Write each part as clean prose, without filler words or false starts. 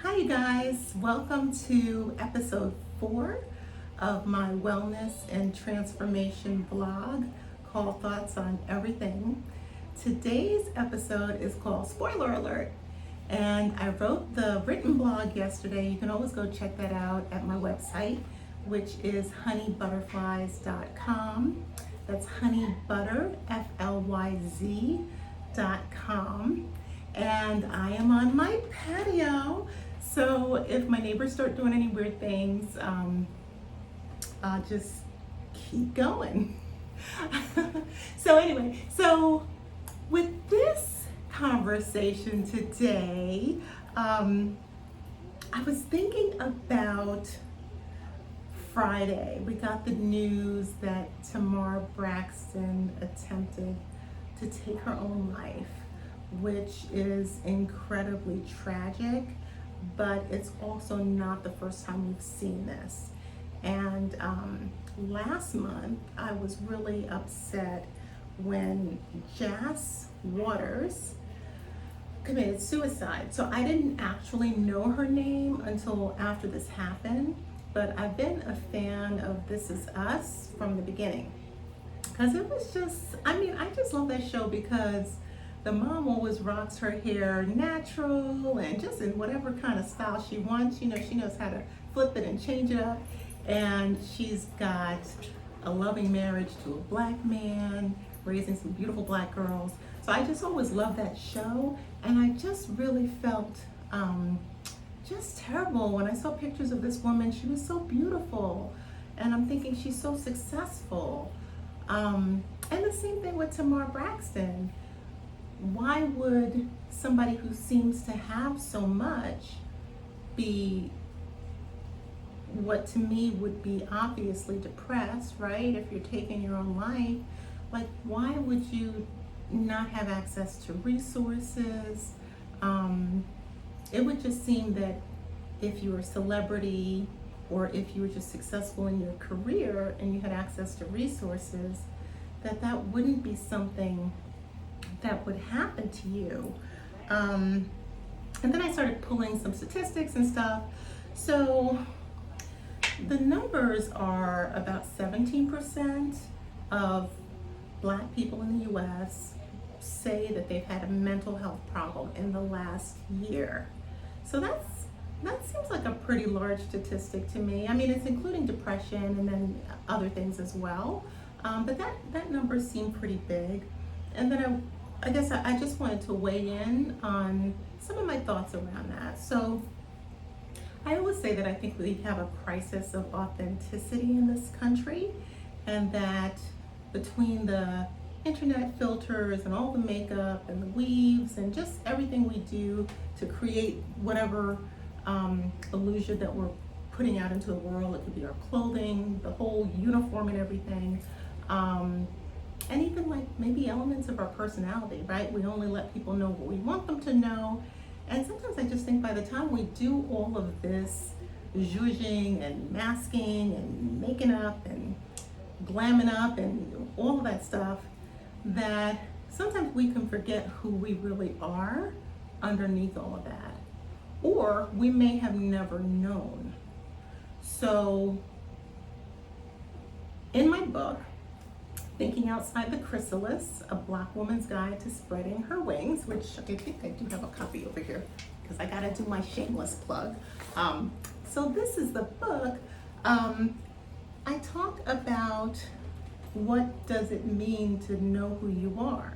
Hi, you guys. Welcome to episode 4 of my wellness and transformation blog called Thoughts on Everything. Today's episode is called Spoiler Alert, and I wrote the written blog yesterday. You can always go check that out at my website, which is honeybutterflies.com. That's honeybutter, FLYZ.com. And I am on my patio. So if my neighbors start doing any weird things, I'll just keep going. So with this conversation today, I was thinking about Friday. We got the news that Tamar Braxton attempted to take her own life, which is incredibly tragic, but it's also not the first time we've seen this. And last month, I was really upset when Jas Waters committed suicide. So I didn't actually know her name until after this happened, but I've been a fan of This Is Us from the beginning. Because it was just, I just love that show because the mom always rocks her hair natural and just in whatever kind of style she wants. You know, she knows how to flip it and change it up. And she's got a loving marriage to a black man, raising some beautiful black girls. So I just always loved that show. And I just really felt just terrible when I saw pictures of this woman. She was so beautiful. And I'm thinking she's so successful. And the same thing with Tamar Braxton. Why would somebody who seems to have so much be what to me would be obviously depressed, right? If you're taking your own life, like why would you not have access to resources? It would just seem that if you were a celebrity or if you were just successful in your career and you had access to resources, that wouldn't be something that would happen to you. And then I started pulling some statistics and stuff. So the numbers are about 17% of black people in the US say that they've had a mental health problem in the last year. So that seems like a pretty large statistic to me. I mean, it's including depression and then other things as well. But that number seemed pretty big. And then I guess I just wanted to weigh in on some of my thoughts around that. So I always say that I think we have a crisis of authenticity in this country, and that between the internet filters and all the makeup and the weaves and just everything we do to create whatever illusion that we're putting out into the world, it could be our clothing, the whole uniform and everything, and even like maybe elements of our personality, right? We only let people know what we want them to know. And sometimes I just think by the time we do all of this zhuzhing and masking and making up and glamming up and all of that stuff, that sometimes we can forget who we really are underneath all of that. Or we may have never known. So in my book, Thinking Outside the Chrysalis, A Black Woman's Guide to Spreading Her Wings, which I think I do have a copy over here because I gotta do my shameless plug. So this is the book. I talk about what does it mean to know who you are.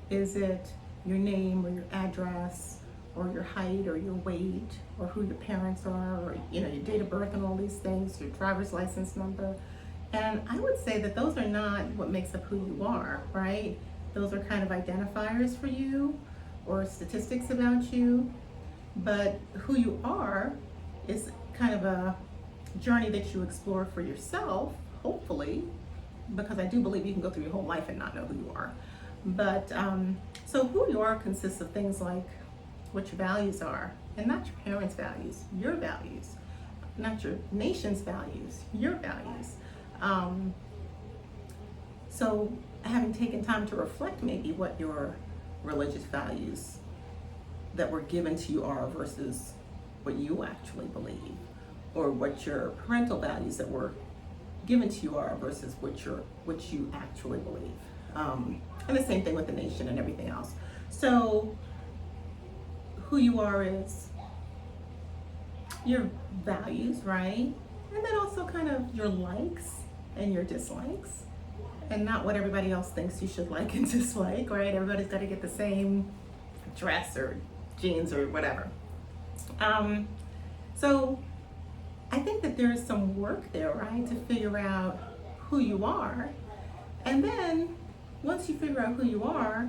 Is it your name or your address or your height or your weight or who your parents are or your date of birth and all these things, your driver's license number? And I would say that those are not what makes up who you are, right? Those are kind of identifiers for you or statistics about you. But who you are is kind of a journey that you explore for yourself, hopefully, because I do believe you can go through your whole life and not know who you are. But so who you are consists of things like what your values are, and not your parents' values, your values, not your nation's values, your values. So having taken time to reflect maybe what your religious values that were given to you are versus what you actually believe, or what your parental values that were given to you are versus what you actually believe. And the same thing with the nation and everything else. So who you are is your values, right? And then also kind of your likes and your dislikes, and not what everybody else thinks you should like and dislike, right? Everybody's got to get the same dress or jeans or whatever. So I think that there's some work there, right, to figure out who you are. And then once you figure out who you are,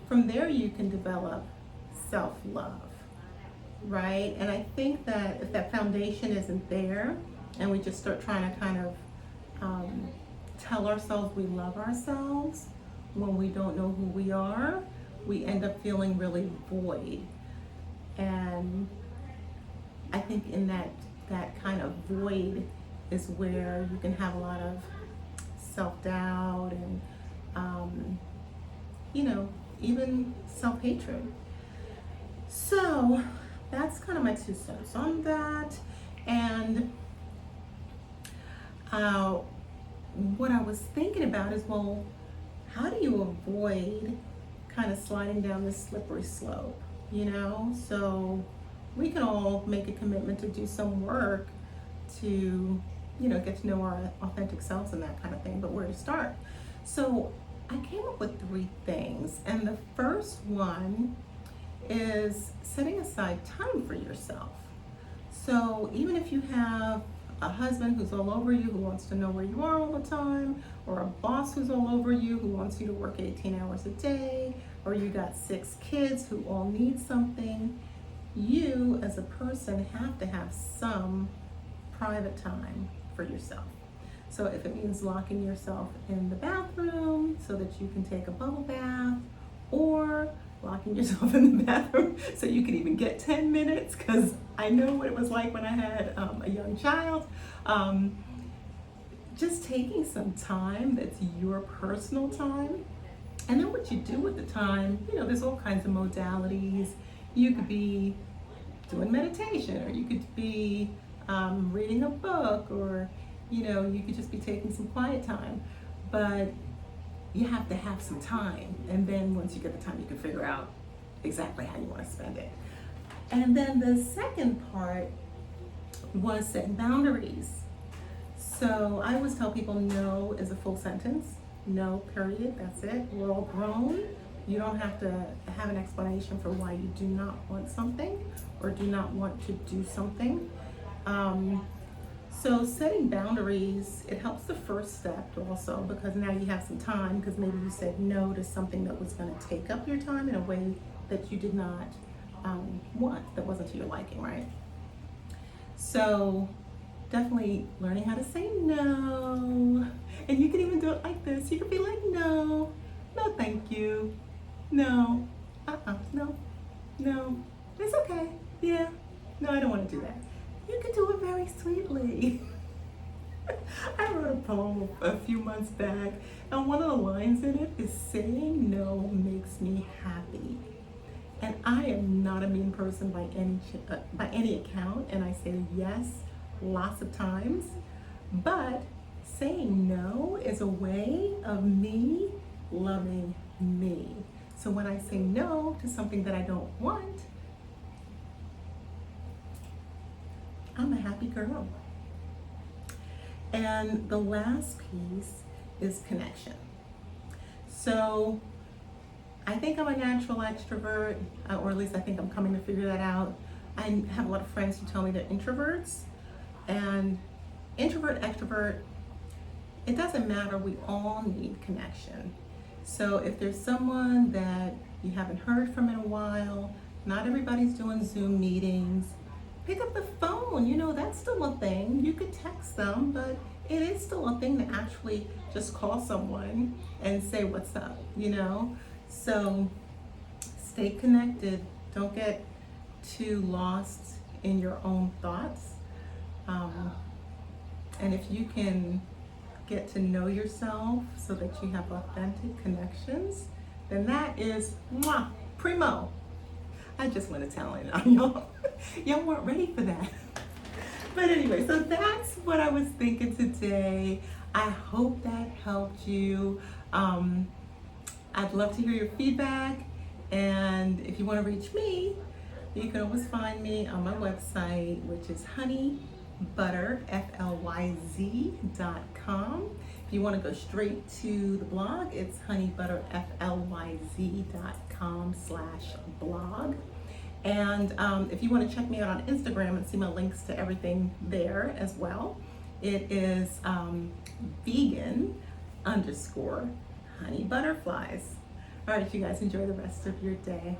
from there you can develop self-love, right? And I think that if that foundation isn't there and we just start trying to kind of tell ourselves we love ourselves when we don't know who we are, we end up feeling really void. And I think in that kind of void is where you can have a lot of self-doubt and even self-hatred. So that's kind of my 2 cents on that. And what I was thinking about is, well, how do you avoid kind of sliding down this slippery slope, So we can all make a commitment to do some work to, get to know our authentic selves and that kind of thing, but where to start? So I came up with 3 things, and the first one is setting aside time for yourself. So even if you have a husband who's all over you, who wants to know where you are all the time, or a boss who's all over you, who wants you to work 18 hours a day, or you got 6 kids who all need something, you as a person have to have some private time for yourself. So if it means locking yourself in the bathroom so that you can take a bubble bath, or locking yourself in the bathroom so you can even get 10 minutes, because I know what it was like when I had a young child. Just taking some time that's your personal time. And then what you do with the time, there's all kinds of modalities. You could be doing meditation, or you could be reading a book, or you could just be taking some quiet time. But you have to have some time, and then once you get the time, you can figure out exactly how you want to spend it. And then the second part was setting boundaries. So I always tell people no is a full sentence. No, period, that's it. We're all grown. You don't have to have an explanation for why you do not want something or do not want to do something. So setting boundaries, it helps the first step also, because now you have some time, because maybe you said no to something that was going to take up your time in a way that you did not want, that wasn't to your liking, right? So definitely learning how to say no. And you can even do it like this. You could be like, no thank you, no, no, it's okay, yeah, no, I don't want to do that. You can do it very sweetly. I wrote a poem a few months back, and one of the lines in it is, saying no makes me happy. And I am not a mean person by any account, and I say yes lots of times, but saying no is a way of me loving me. So when I say no to something that I don't want, I'm a happy girl. And the last piece is connection. So I think I'm a natural extrovert, or at least I think I'm coming to figure that out. I have a lot of friends who tell me they're introverts. And introvert, extrovert, it doesn't matter, we all need connection. So if there's someone that you haven't heard from in a while, not everybody's doing Zoom meetings, pick up the phone, that's still a thing. You could text them, but it is still a thing to actually just call someone and say what's up, So stay connected. Don't get too lost in your own thoughts. And if you can get to know yourself so that you have authentic connections, then that is primo. I just went Italian on y'all. Y'all weren't ready for that. But anyway, so that's what I was thinking today. I hope that helped you. I'd love to hear your feedback. And if you want to reach me, you can always find me on my website, which is honeybutterflyz.com. If you want to go straight to the blog, it's honeybutterflyz.com/blog. And if you want to check me out on Instagram and see my links to everything there as well, it is vegan_honeybutterflies. All right, you guys enjoy the rest of your day.